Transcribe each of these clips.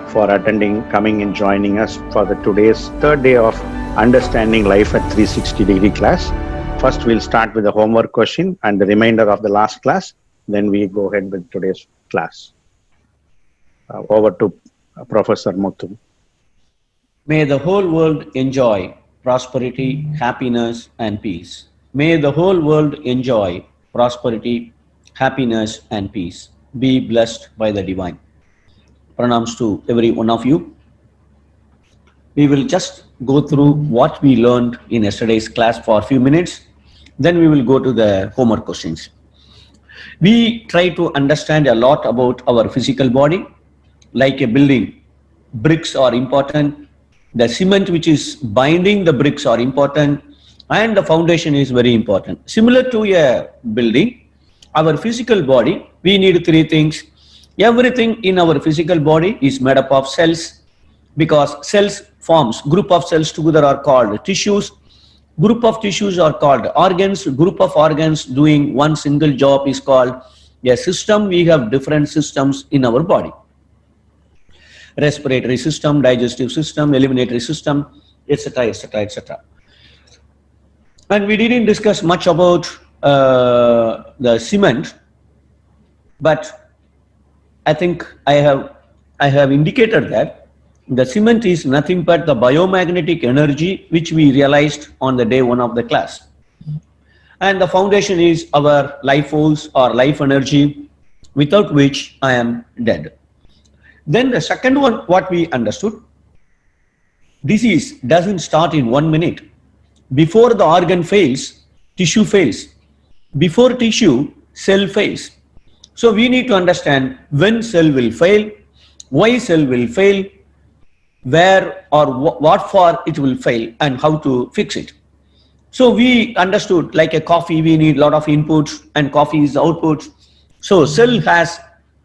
for attending, coming and joining us for the today's third day of Understanding Life at 360-degree class. First, we'll start with the homework question and the remainder of the last class. Then we go ahead with today's class. Over to Professor Muthu. May the whole world enjoy prosperity, happiness, and peace. May the whole world enjoy prosperity, happiness, and peace. Be blessed by the divine. Pranams to every one of you. We will just go through what we learned in yesterday's class for a few minutes. Then we will go to the homework questions. We try to understand a lot about our physical body. Like a building, bricks are important. The cement which is binding the bricks are important, and the foundation is very important. Similar to a building, our physical body, we need three things. Everything in our physical body is made up of cells, because cells forms, group of cells together are called tissues. Group of tissues are called organs. Group of organs doing one single job is called a system. We have different systems in our body. Respiratory system, digestive system, eliminatory system, etc., etc., etc. And we didn't discuss much about the cement, but I think I have indicated that the cement is nothing but the biomagnetic energy which we realized on the day one of the class. And the foundation is our life force or life energy, without which I am dead. Then the second one, what we understood, disease doesn't start in 1 minute. Before the organ fails, tissue fails. Before tissue, cell fails. So we need to understand when cell will fail, why cell will fail, where or what for it will fail, and how to fix it. So we understood, like a coffee, we need a lot of inputs and coffee is the output. So cell has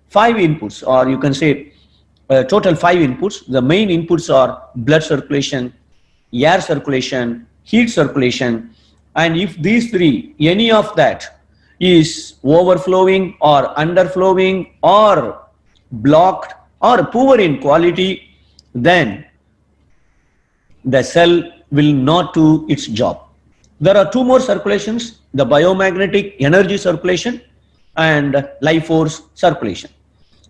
5 inputs, or you can say total 5 inputs. The main inputs are blood circulation, air circulation, heat circulation, and if these three, any of that is overflowing or underflowing or blocked or poor in quality, then the cell will not do its job. There are 2 more circulations, the biomagnetic energy circulation and life force circulation.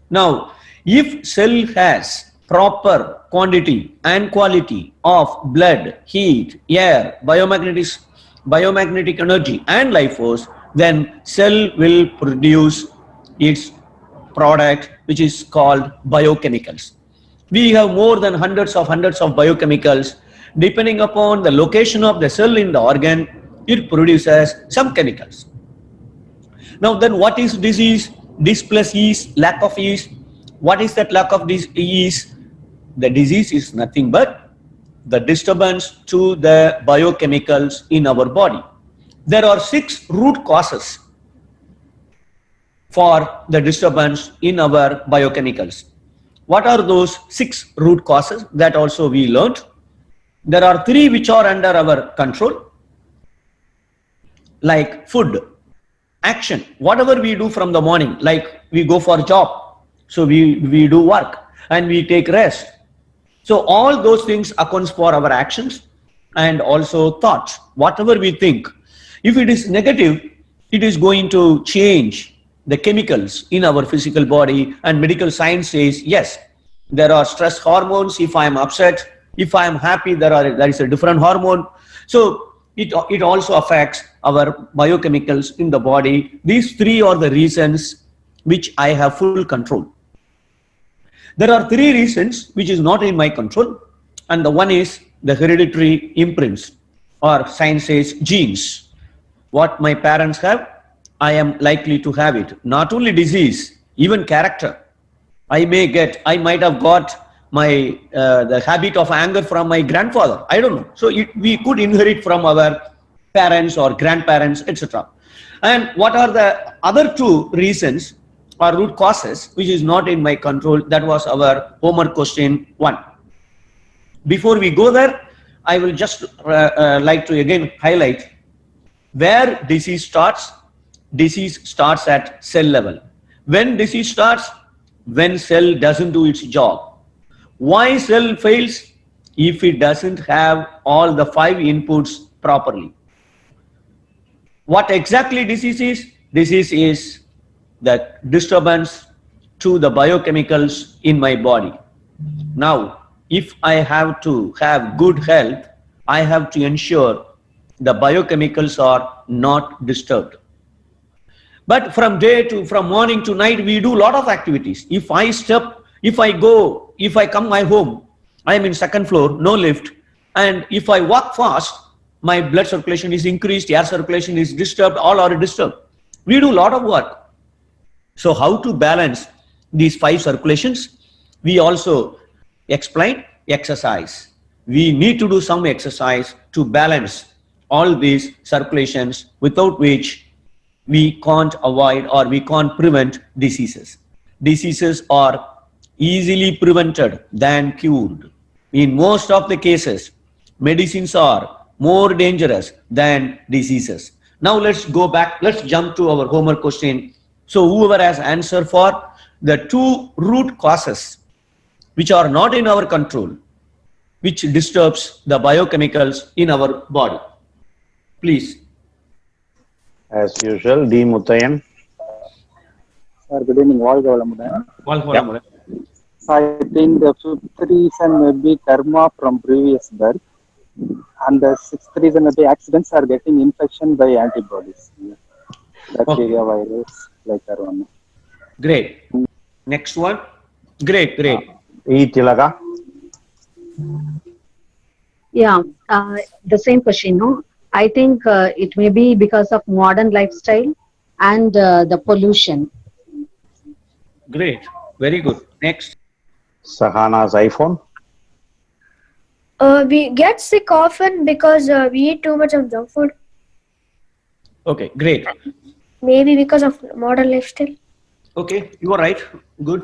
Now, if cell has proper quantity and quality of blood, heat, air, biomagnetic energy and life force, then cell will produce its product, which is called biochemicals. We have more than hundreds of biochemicals. Depending upon the location of the cell in the organ, it produces some chemicals. Now then, what is disease? Dis plus ease, lack of ease. What is that lack of ease? The disease is nothing but the disturbance to the biochemicals in our body. There are 6 root causes for the disturbance in our biochemicals. What are those 6 root causes? That also we learned. There are 3 which are under our control, like food, action, whatever we do from the morning, like we go for a job, so we do work and we take rest. So all those things accounts for our actions, and also thoughts, whatever we think. If it is negative, it is going to change the chemicals in our physical body, and medical science says, yes, there are stress hormones. If I am upset, if I am happy, there is a different hormone. So it also affects our biochemicals in the body. These 3 are the reasons which I have full control. There are 3 reasons which is not in my control, and the one is the hereditary imprints, or science says genes. What my parents have, I am likely to have it. Not only disease, even character. I might have got my the habit of anger from my grandfather. I don't know. So we could inherit from our parents or grandparents, etc. And what are the other 2 reasons or root causes which is not in my control? That was our homework question 1. Before we go there, I will just like to again highlight where disease starts. Disease starts at cell level. When disease starts? When cell doesn't do its job. Why cell fails? If it doesn't have all the 5 inputs properly. What exactly disease is? Disease is the disturbance to the biochemicals in my body. Now, if I have to have good health, I have to ensure the biochemicals are not disturbed. But from morning to night, we do a lot of activities. If I come my home, I am in second floor, no lift, and if I walk fast, my blood circulation is increased, air circulation is disturbed, all are disturbed. We do a lot of work. So how to balance these 5 circulations? We also explain exercise. We need to do some exercise to balance all these circulations, without which we can't avoid or we can't prevent diseases. Diseases are easily prevented than cured. In most of the cases, medicines are more dangerous than diseases. Now let's go back, let's jump to our homework question. So whoever has answer for the 2 root causes which are not in our control, which disturbs the biochemicals in our body. Please. As usual, D. Mutayan. Sir, good evening. வாழ்க வளமுடன். I think the 5th reason may be karma from previous birth, and the 6th reason may be accidents are getting infection by antibodies, bacteria, virus, like that one. Great. Next one. Great. E. Tilaga. Yeah, the same question, no? I think it may be because of modern lifestyle and the pollution. Great. Very good. Next. Sahana's iPhone. We get sick often because we eat too much of junk food. Okay, great. Maybe because of modern lifestyle. Okay, you are right. Good.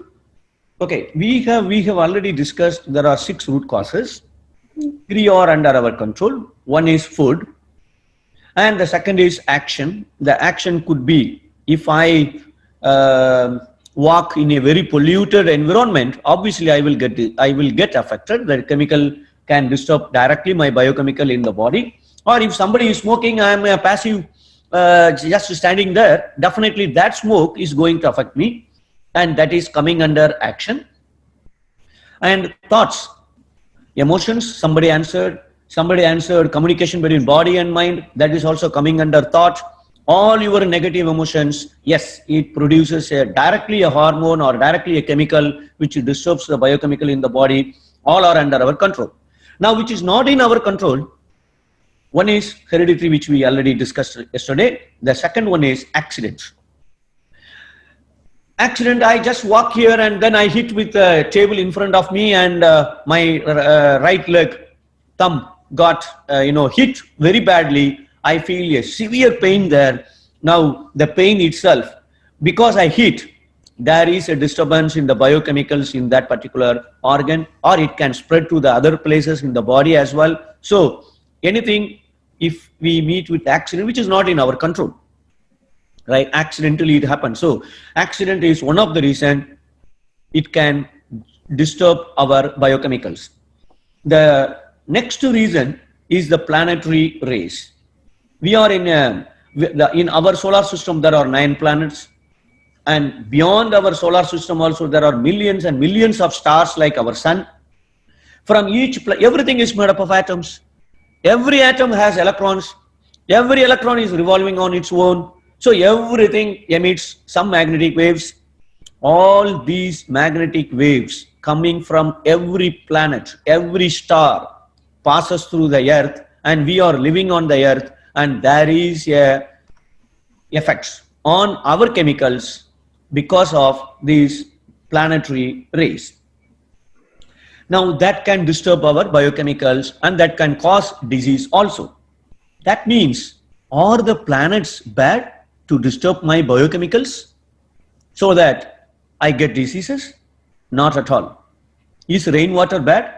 Okay, we have already discussed there are 6 root causes. 3 are under our control. One is food, and the second is action. The action could be if I walk in a very polluted environment, obviously I will get affected. The chemical can disturb directly my biochemical in the body. Or if somebody is smoking, I am a passive, just standing there, definitely that smoke is going to affect me, and that is coming under action. And thoughts, emotions, somebody answered communication between body and mind, that is also coming under thought. All your negative emotions, yes, it produces directly a hormone or directly a chemical which disturbs the biochemical in the body. All are under our control. Now, which is not in our control, one is hereditary, which we already discussed yesterday. The second one is accidents. Accident, I just walk here and then I hit with a table in front of me, and my right leg, thumb got hit very badly. I feel a severe pain there. Now the pain itself, because I hit, there is a disturbance in the biochemicals in that particular organ, or it can spread to the other places in the body as well. So anything, if we meet with accident, which is not in our control, right? Accidentally it happens. So accident is one of the reason it can disturb our biochemicals. The next reason is the planetary rays. We are in our solar system, there are 9 planets, and beyond our solar system also there are millions and millions of stars like our sun. From everything is made up of atoms. Every atom has electrons. Every electron is revolving on its own. So everything emits some magnetic waves. All these magnetic waves coming from every planet, every star passes through the earth, and we are living on the earth, and there is effects on our chemicals because of these planetary rays. Now that can disturb our biochemicals, and that can cause disease also. That means, are the planets bad to disturb my biochemicals so that I get diseases? Not at all. Is rainwater bad?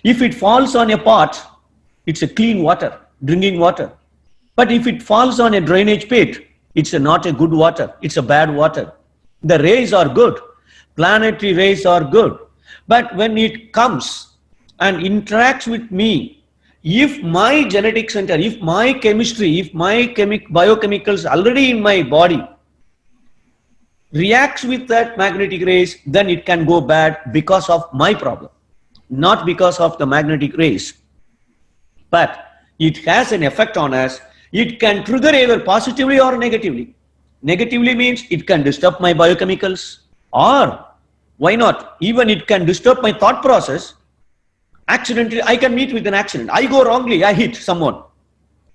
If it falls on a pot, it's a clean water, drinking water. But if it falls on a drainage pit, it's not a good water, it's a bad water. The rays are good. Planetary rays are good. But when it comes and interacts with me, if my genetic center, if my chemistry, if my biochemicals already in my body reacts with that magnetic rays, then it can go bad because of my problem, not because of the magnetic rays. But it has an effect on us. It can trigger either positively or negatively. Negatively means it can disturb my biochemicals, or why not, even it can disturb my thought process. Accidentally, I can meet with an accident. I go wrongly, I hit someone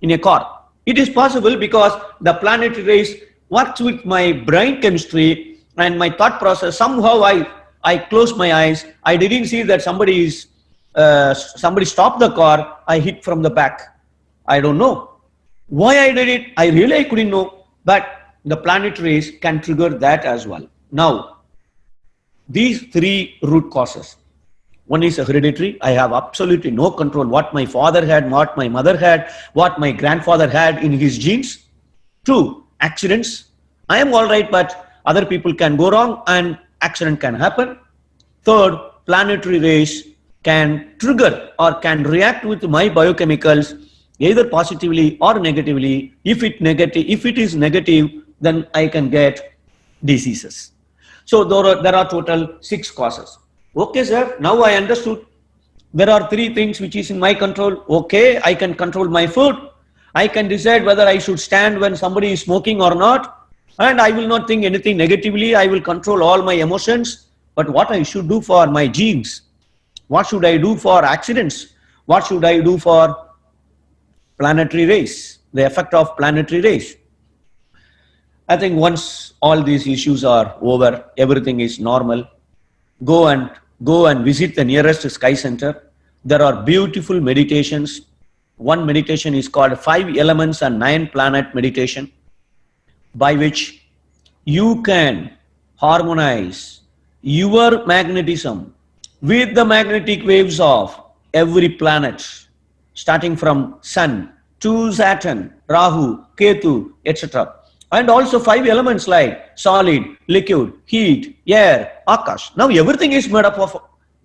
in a car. It is possible because the planetary rays works with my brain chemistry and my thought process. Somehow I closed my eyes. I didn't see that somebody stopped the car. I hit from the back. I don't know why I did it. I couldn't know. But the planetary rays can trigger that as well. Now, these three root causes. One is hereditary. I have absolutely no control what my father had, what my mother had, what my grandfather had in his genes. 2, accidents. I am all right, but other people can go wrong and accident can happen. 3rd, planetary rays can trigger or can react with my biochemicals either positively or negatively. If it is negative, then I can get diseases. So there are total 6 causes. Okay, sir, now I understood. There are 3 things which is in my control. Okay, I can control my food. I can decide whether I should stand when somebody is smoking or not. And I will not think anything negatively. I will control all my emotions. But what I should do for my genes? What should I do for accidents? What should I do for planetary rays? The effect of planetary rays. I think once all these issues are over, everything is normal. Go and visit the nearest sky center. There are beautiful meditations. One meditation is called 5 elements and 9 planet meditation, by which you can harmonize your magnetism with the magnetic waves of every planet, starting from Sun to Saturn, Rahu, Ketu, etc. And also 5 elements like solid, liquid, heat, air, Akash. Now everything is made up of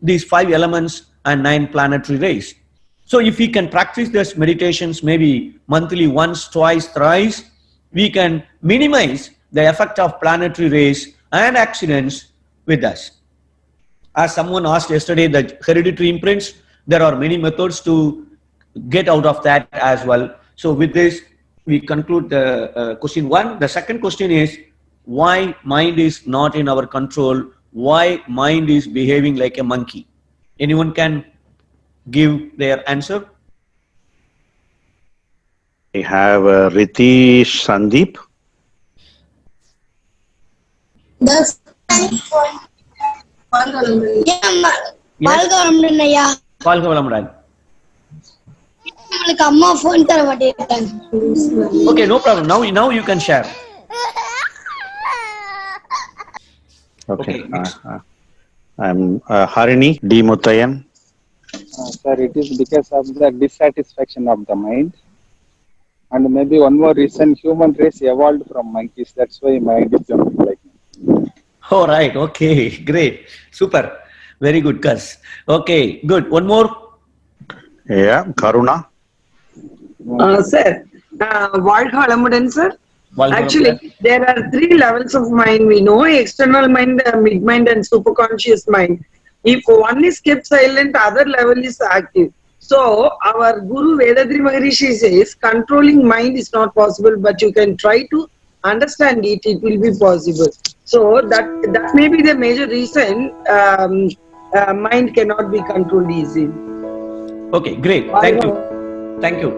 these 5 elements and 9 planetary rays. So if we can practice these meditations maybe monthly, once, twice, thrice, we can minimize the effect of planetary rays and accidents with us. As someone asked yesterday, the hereditary imprints, there are many methods to get out of that as well. So with this, we conclude the question 1. The second question is, why mind is not in our control? Why mind is behaving like a monkey? Anyone can give their answer? We have Ritesh Sandeep. Okay, no problem. Now you can share. Okay. I'm Harini D. Mutayan. Sir, it is because of the dissatisfaction of the mind. And maybe one more reason, human race evolved from monkeys. That's why mind is jumping like me. All right. Okay. Great. Super. Very good, Gus. Okay. Good. One more. Yeah. Karuna. Sir, வாழ்க வளமுடன், sir. Walter. Actually, there are 3 levels of mind. We know external mind, mid mind, and superconscious mind. If one is kept silent, other level is active. So our Guru Vedadri Maharishi says controlling mind is not possible, but you can try to understand it. It will be possible. So that may be the major reason mind cannot be controlled easily. Okay, great. Thank you. Thank you.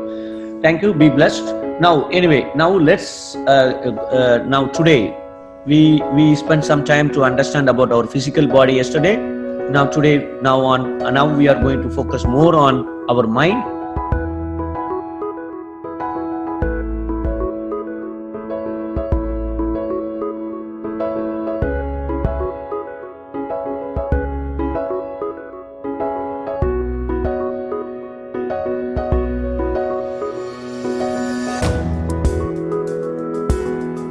Thank you. Be blessed. Now, anyway, now let's, now today, we spent some time to understand about our physical body yesterday. Now we are going to focus more on our mind